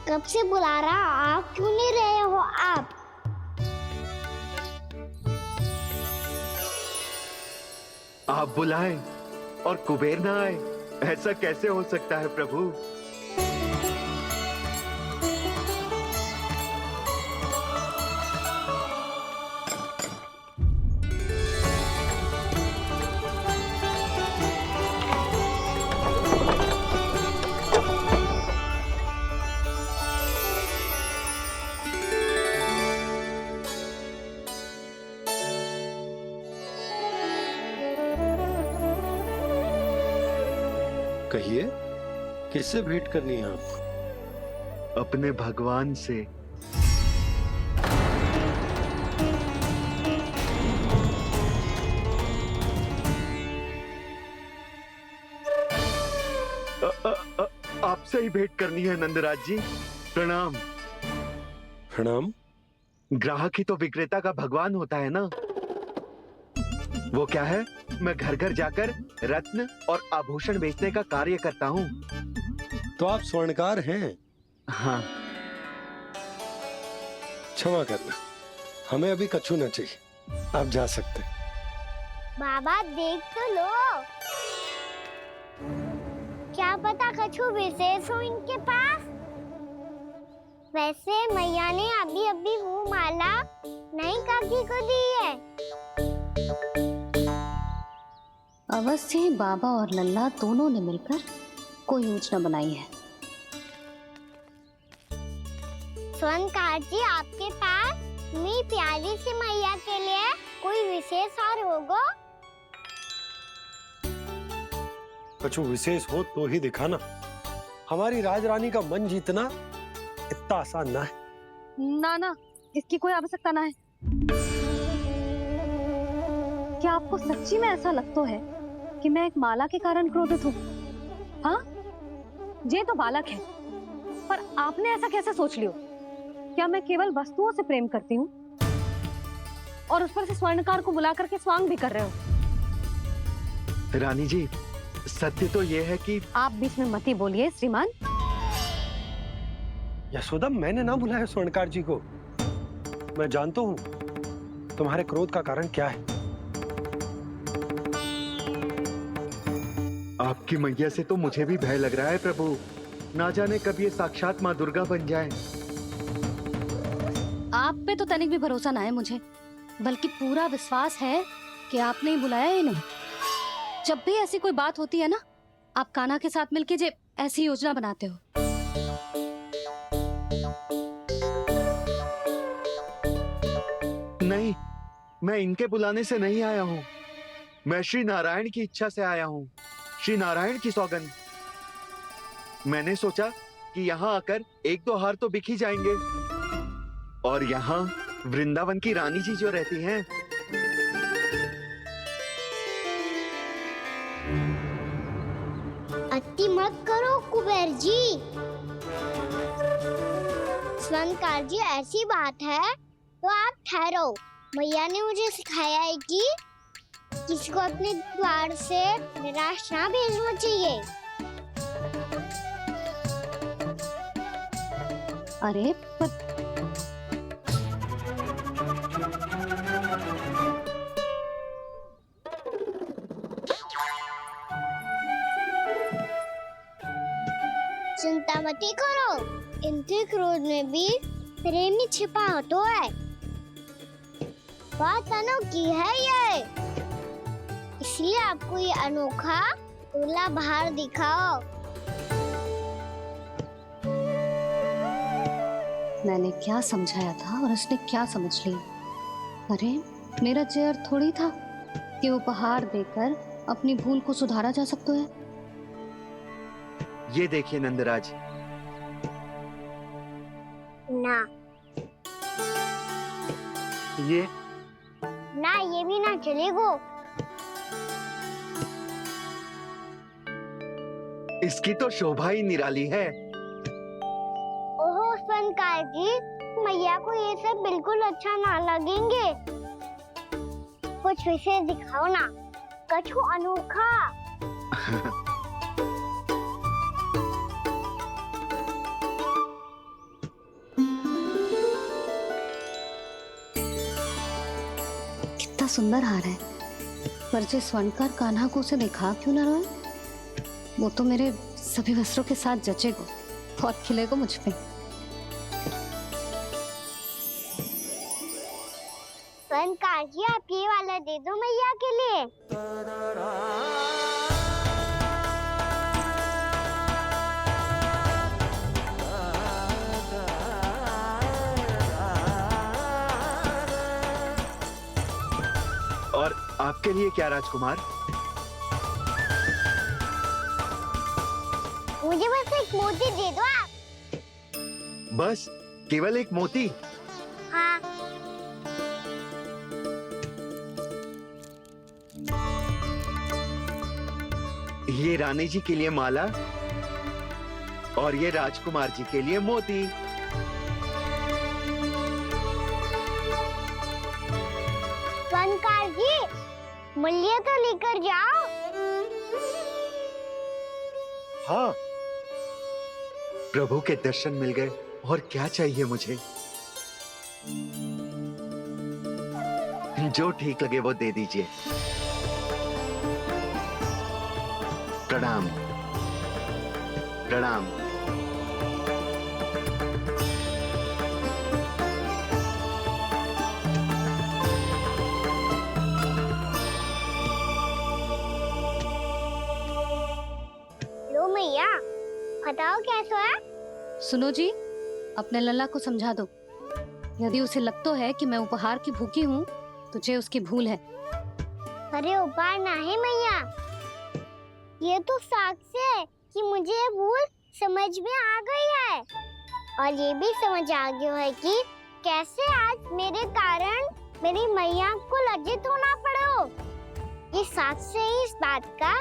कब से बुला रहा, आप क्यों नहीं रहे हो आप? आप बुलाएं और कुबेर ना आए, ऐसा कैसे हो सकता है प्रभु? कहिए, किससे भेंट करनी है आपको? अपने भगवान से। आपसे ही भेंट करनी है नंदराज जी। प्रणाम। प्रणाम। ग्राहक ही तो विक्रेता का भगवान होता है ना। वो क्या है, मैं घर घर जाकर रत्न और आभूषण बेचने का कार्य करता हूँ। तो आप स्वर्णकार हैं? हाँ। क्षमा करना, हमें अभी कछु न चाहिए, आप जा सकते हैं। बाबा देख तो लो, क्या पता कछु विशेष हो इनके पास। वैसे मैया ने अभी अभी वो माला नई काकी को दी है। अवश्य ही बाबा और लल्ला दोनों ने मिलकर कोई योजना बनाई है। स्वर्णकार जी, आपके पास मेरी प्यारी सी मैया के लिए कोई विशेष हार होगा? कछु विशेष हो तो ही दिखाना। हमारी राजरानी का मन जीतना इतना आसान ना है। ना ना, इसकी कोई आवश्यकता ना है। क्या आपको सच्ची में ऐसा लगता है कि मैं एक माला के कारण क्रोधित हूँ? हाँ, ये तो बालक है, पर आपने ऐसा कैसे सोच लियो? क्या मैं केवल वस्तुओं से प्रेम करती हूँ और उस पर से स्वर्णकार को बुला करके स्वांग भी कर रहे हो? रानी जी, सत्य तो ये है कि आप बीच में मत ही बोलिए श्रीमान। यशोदा, मैंने ना बुलाया स्वर्णकार जी को। मैं जानता हूँ तुम्हारे क्रोध का कारण क्या है। आपकी मैया से तो मुझे भी भय लग रहा है प्रभु। ना जाने कब ये साक्षात माँ दुर्गा बन जाए। आप पे तो तनिक भी भरोसा ना है मुझे, बल्कि पूरा विश्वास है कि आपने ही बुलाया ही नहीं। जब भी ऐसी कोई बात होती है ना, आप कान्हा के साथ मिलके जे ऐसी योजना बनाते हो। नहीं, मैं इनके बुलाने से नहीं आया हूँ। मैं श्री नारायण की इच्छा से आया हूँ, श्री नारायण की सौगंध। मैंने सोचा कि यहाँ आकर एक दो हार तो बिक ही जाएंगे। और यहाँ वृंदावन की रानी जी जो रहती हैं, अति मत करो कुबेर जी। स्वर्णकार जी, ऐसी बात है तो आप ठहरो। मैया ने मुझे सिखाया है कि किसी को अपने द्वार से निराश ना भेजना चाहिए। अरे पर चिंता मत करो, इनके क्रोध में भी प्रेम ही छिपा तो है। बात अनोखी है ये, इसलिए आपको ये अनोखा दूल्हा बाहर दिखाओ। मैंने क्या समझाया था और उसने क्या समझ लिया? अरे मेरा जय थोड़ी था कि उपहार देकर अपनी भूल को सुधारा जा सकता है। ये देखिए नंदराज। ना ये ना, ये भी ना चलेगो। इसकी तो शोभा ही निराली है। ओहो स्वर्णकार जी, मैया को ये सब बिल्कुल अच्छा ना लगेंगे। कुछ विशेष दिखाओ ना, कछु अनोखा। सुंदर हार है, पर जो स्वर्णकार कान्हा को उसे दिखा क्यों ना रोए? वो तो मेरे सभी वस्त्रों के साथ जचेगा, बहुत खिलेगा मुझ पे। स्वर्णकार जी, आप ये वाला दे दो मैया के लिए। और आपके लिए क्या राजकुमार? मुझे बस एक मोती दे दो आप। बस केवल एक मोती? हाँ। ये रानी जी के लिए माला और ये राजकुमार जी के लिए मोती। स्वर्णकार जी, मूल्य तो लेकर जाओ। हाँ, प्रभु के दर्शन मिल गए, और क्या चाहिए मुझे? जो ठीक लगे वो दे दीजिए। प्रणाम प्रणाम। लो मैया, बताओ कैसा है? सुनो जी, अपने लल्ला को समझा दो। यदि उसे लगता है कि मैं उपहार की भूखी हूँ, तो ये उसकी भूल है। अरे उपहार ना है मैया, ये तो साक्ष्य है कि मुझे ये भूल समझ में आ गई है, और ये भी समझ आ गया है कि कैसे आज मेरे कारण मेरी मैया को लज्जित होना पड़ो। ये साक्ष्य है इस बात का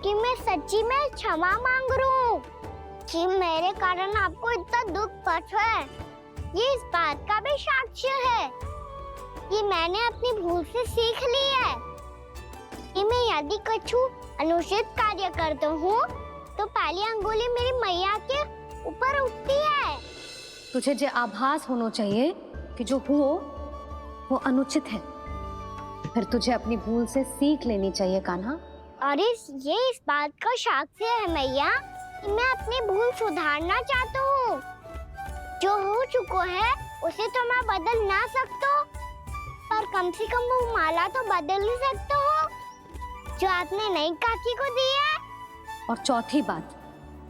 कि मैं सच्ची में क्षमा मांग रहा हूँ कि मेरे कारण आपको इतना दुख पहुंचा है। ये इस बात का भी साक्ष्य है कि मैंने अपनी भूल से सीख ली है कि मैं यदि कुछ अनुचित कार्य करता हूँ तो पहली अंगुली मेरी मैया के ऊपर उठती है। तुझे जो आभास होना चाहिए कि जो हुआ वो अनुचित है, फिर तुझे अपनी भूल से सीख लेनी चाहिए कान्हा। और ये इस बात का साक्ष्य है मैया कि मैं अपनी भूल सुधारना चाहता हूँ। जो हो चुका है उसे तो मैं बदल ना सकता, पर कम से कम वो माला तो बदल ही सकता हूँ जो आपने नई काकी को दी है। और चौथी बात,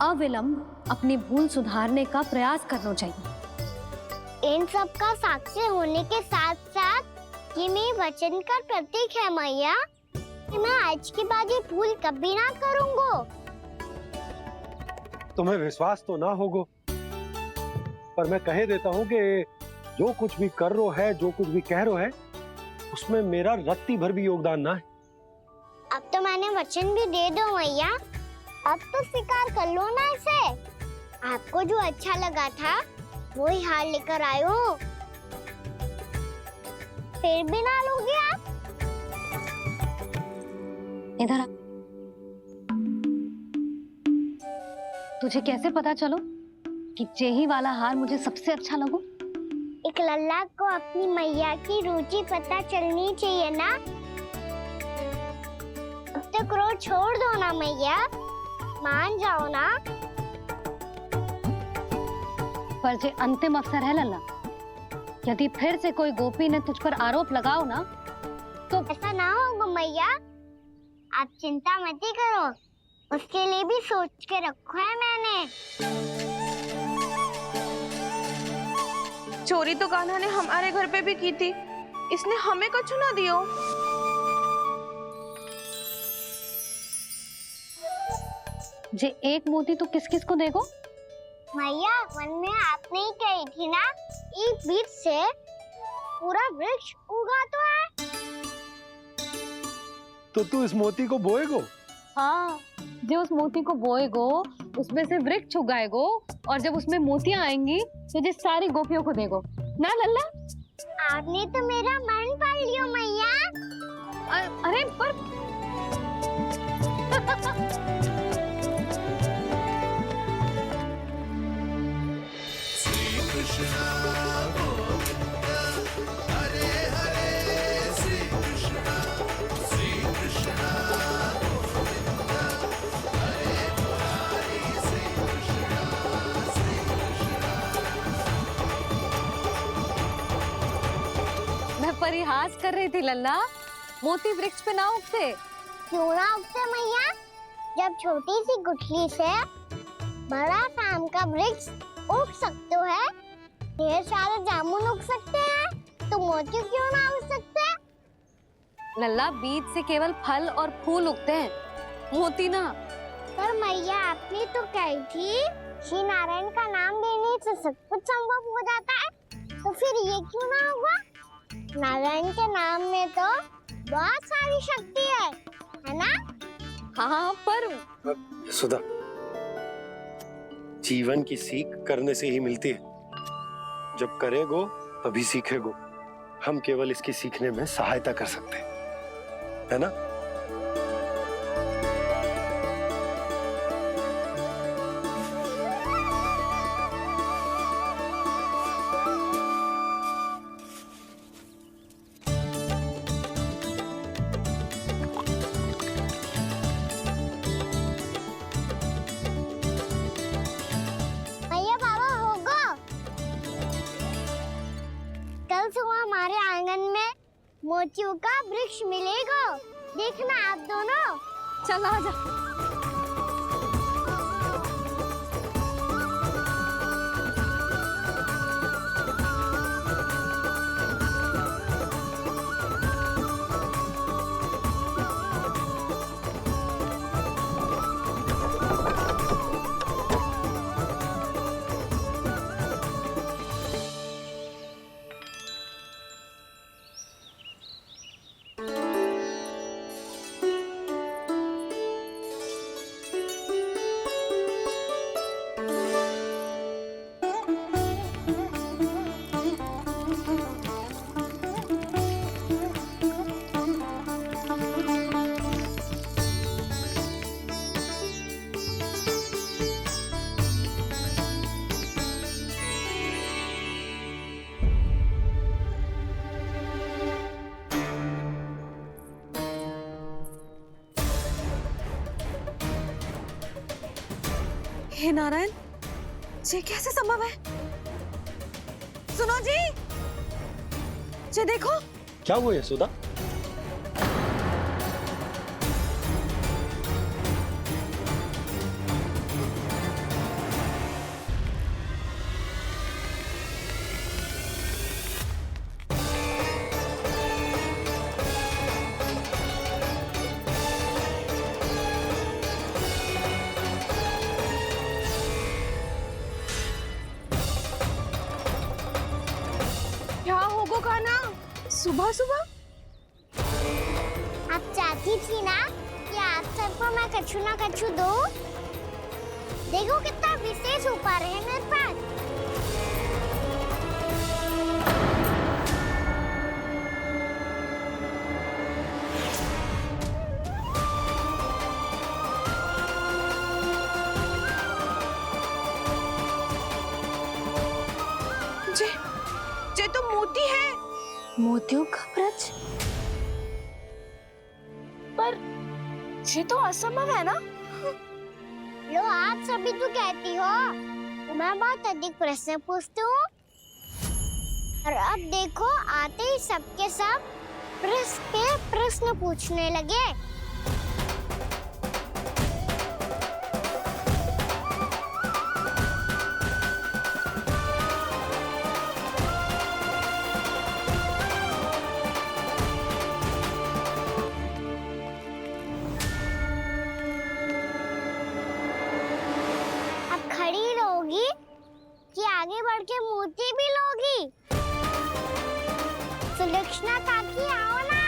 अविलंब अपनी भूल सुधारने का प्रयास करना चाहिए। इन सब का साक्षी होने के साथ साथ ये मेरे वचन का प्रतीक है मैया कि मैं आज के बाद ये भूल कभी ना करूँगा। तुम्हें विश्वास तो ना होगो, पर मैं कह देता हूँ कि जो कुछ भी कर रो है, जो कुछ भी कह रो है, उसमें मेरा रत्ती भर भी योगदान ना है। अब तो मैंने वचन भी दे दो मैया, अब तो स्वीकार कर लो ना इसे। आपको जो अच्छा लगा था वही हार लेकर आयो, फिर भी ना लोगे आप? इधर आ। तुझे कैसे पता चलो कि यही वाला हार मुझे सबसे अच्छा लगो? एक लल्ला को अपनी मैया की रुचि पता चलनी चाहिए ना। अब तो क्रोध छोड़ दो ना मैया, मान जाओ ना। पर जे अंतिम अवसर है लल्ला, यदि फिर से कोई गोपी ने तुझ पर आरोप लगाओ ना तो ऐसा ना होगा मैया, आप चिंता मत ही करो, उसके लिए भी सोच के रखा है मैंने। चोरी तो कान्हा ने हमारे घर पे भी की थी, इसने हमें कछु ना दियो। जे एक मोती तो किस किस को देगो? मैया, मन में आपने ही कही थी ना, एक बीज से पूरा वृक्ष उगा तो है। तो तू इस मोती को बोएगो? हाँ, जो उस मोती को बोएगो उसमें से वृक्ष उगाएगो, और जब उसमें मोतियां आएंगी तो जो सारी गोपियों को देगो ना लल्ला। आपने तो मेरा मन पढ़ लियो मैया। अरे पर Krishna Govinda Hare Hare Sri Krishna परिहास कर रही थी लल्ला। मोती वृक्ष पे ना उगते। क्यों ना उगते मैया? जब छोटी सी गुठली से बड़ा आम का वृक्ष उग सकते है, ढेर सारे जामुन उग सकते हैं, तो मोती क्यों ना उग सकते? लल्ला, बीज से केवल फल और फूल उगते हैं, मोती ना। पर मैया आपने तो कही थी श्री नारायण का नाम लेने से सब कुछ संभव हो जाता है, तो फिर ये क्यों ना हुआ? नारायण के नाम में तो बहुत सारी शक्ति है ना? हाँ, पर सुधा, जीवन की सीख करने से ही मिलती है। जब करेगो तभी सीखेगो। हम केवल इसकी सीखने में सहायता कर सकते हैं, है ना? भैया बाबा होगो, कल सुबह हमारे आंगन में मोतियों का वृक्ष मिलेगा। देखना आप दोनों। चल आ जा। हे नारायण, ये कैसे संभव है? सुनो जी, ये देखो। क्या हुआ यशोदा? क्या होगो खाना सुबह सुबह? आप चाहती थी ना कि आप सबको मैं कछु ना कछु दूं? देखो कितना विशेष उपहार है मेरे पास। ये तो मोती है। मोतियों का वृक्ष? पर ये तो असंभव है ना? लो, आप सभी तो कहती हो, तो मैं बहुत अधिक प्रश्न पूछती हूँ, और अब देखो आते ही सबके सब प्रश्न पे प्रश्न पूछने लगे। खड़ी रहोगी कि आगे बढ़ के मोती भी लोगी? सुलक्षणा काकी आओ ना।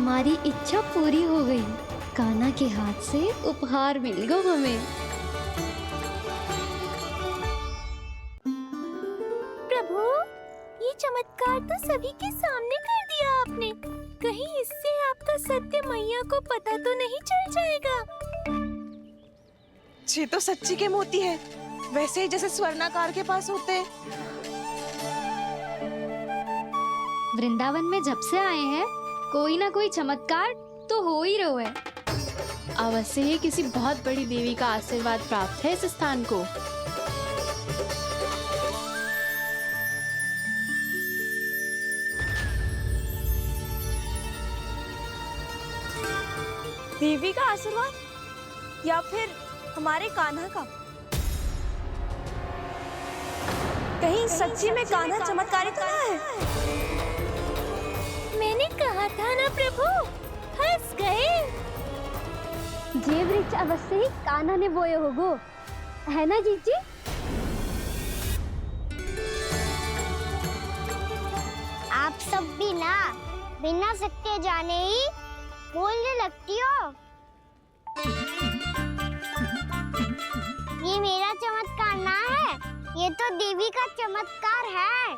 हमारी इच्छा पूरी हो गई। कान्हा के हाथ से उपहार मिल गया हमें। प्रभु, ये चमत्कार तो सभी के सामने कर दिया आपने। कहीं इससे आपका सत्य मैया को पता तो नहीं चल जाएगा? ये तो सच्ची के मोती है, वैसे ही जैसे स्वर्णाकार के पास होते हैं। वृंदावन में जब से आए हैं कोई ना कोई चमत्कार तो हो ही रहा है। अवश्य ही किसी बहुत बड़ी देवी का आशीर्वाद प्राप्त है इस स्थान को। देवी का आशीर्वाद या फिर हमारे कान्हा का? कहीं सच्ची में कान्हा चमत्कारी तो ना है? मैंने कहा था ना प्रभु, फंस गए। ये वृक्ष अवश्य ही कान्हा ने बोए होगो, है ना जीजी? आप सब भी ना बिना सत्य जाने ही बोलने लगती हो। ये मेरा चमत्कार ना है, ये तो देवी का चमत्कार है।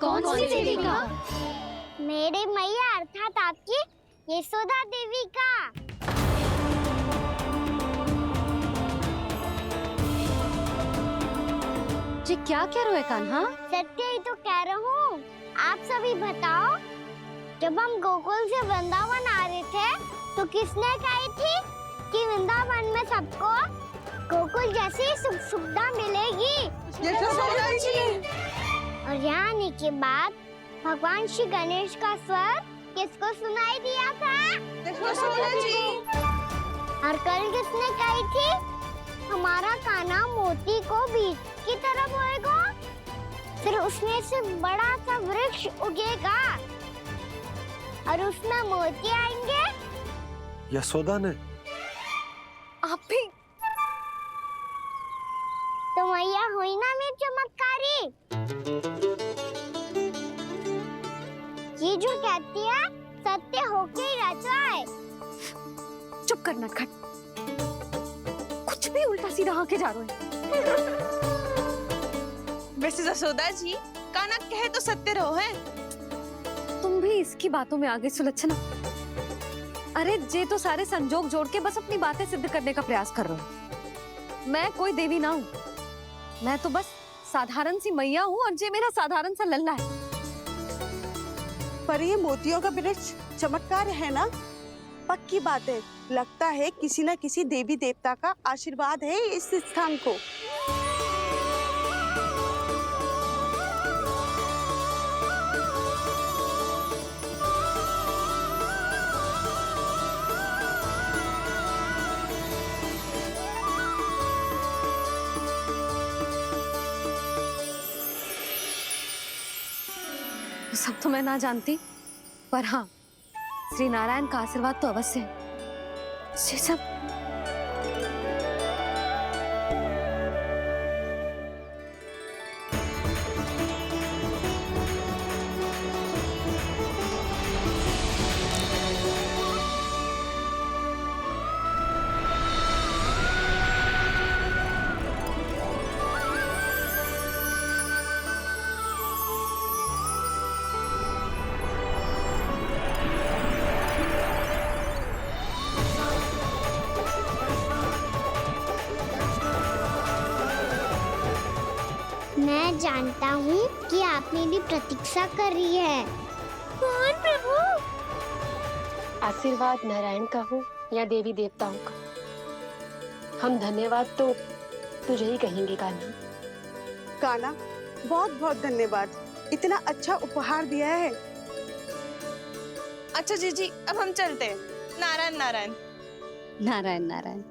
कौन सी देवी का? मेरे मैया अर्थात आपकी यशोदा देवी का। जी क्या कह रहे हो कान्हा? सत्य ही तो कह रहा हूँ। आप सभी बताओ, जब हम गोकुल से वृंदावन आ रहे थे तो किसने कही थी कि वृंदावन में सबको गोकुल जैसी सुख सुविधा मिलेगी? और यहाँ आने के बाद भगवान श्री गणेश का स्वर किसको सुनाई दिया था? और कल किसने कही थी हमारा कान्हा मोती को बीज की तरह बोएगा, फिर उसमें से बड़ा सा वृक्ष उगेगा और उसमें मोती आएंगे? यशोदा ने? आप भी तो मैया हुई ना मेरी चमत्कारी। ये जो कहती है सत्य होके ही रहता है। चुप कर नटखट, कुछ भी उल्टा सीधा आके जा रहे हो। वैसे जसोदा जी, कान्हा कहे तो सत्य रहो है। तुम भी इसकी बातों में आगे सुलझना। अरे जे तो सारे संजोग जोड़ के बस अपनी बातें सिद्ध करने का प्रयास कर रहे हो। मैं कोई देवी ना हूँ, मैं तो बस साधारण सी मैया हूँ और जे मेरा साधारण सा लल्ला है। पर ये मोतियों का वृक्ष चमत्कार है ना? पक्की बात है, लगता है किसी न किसी देवी देवता का आशीर्वाद है इस स्थान को। सब तो मैं ना जानती, पर हाँ, श्री नारायण का आशीर्वाद तो अवश्य है। ये सब मैं जानता हूँ कि आप मेरी प्रतीक्षा कर रही है। कौन प्रभु? आशीर्वाद नारायण का हो या देवी देवताओं का, हम धन्यवाद तो तुझे ही कहेंगे कान्हा। कान्हा, बहुत बहुत धन्यवाद, इतना अच्छा उपहार दिया है। अच्छा जीजी, अब हम चलते हैं। नारायण नारायण। नारायण नारायण।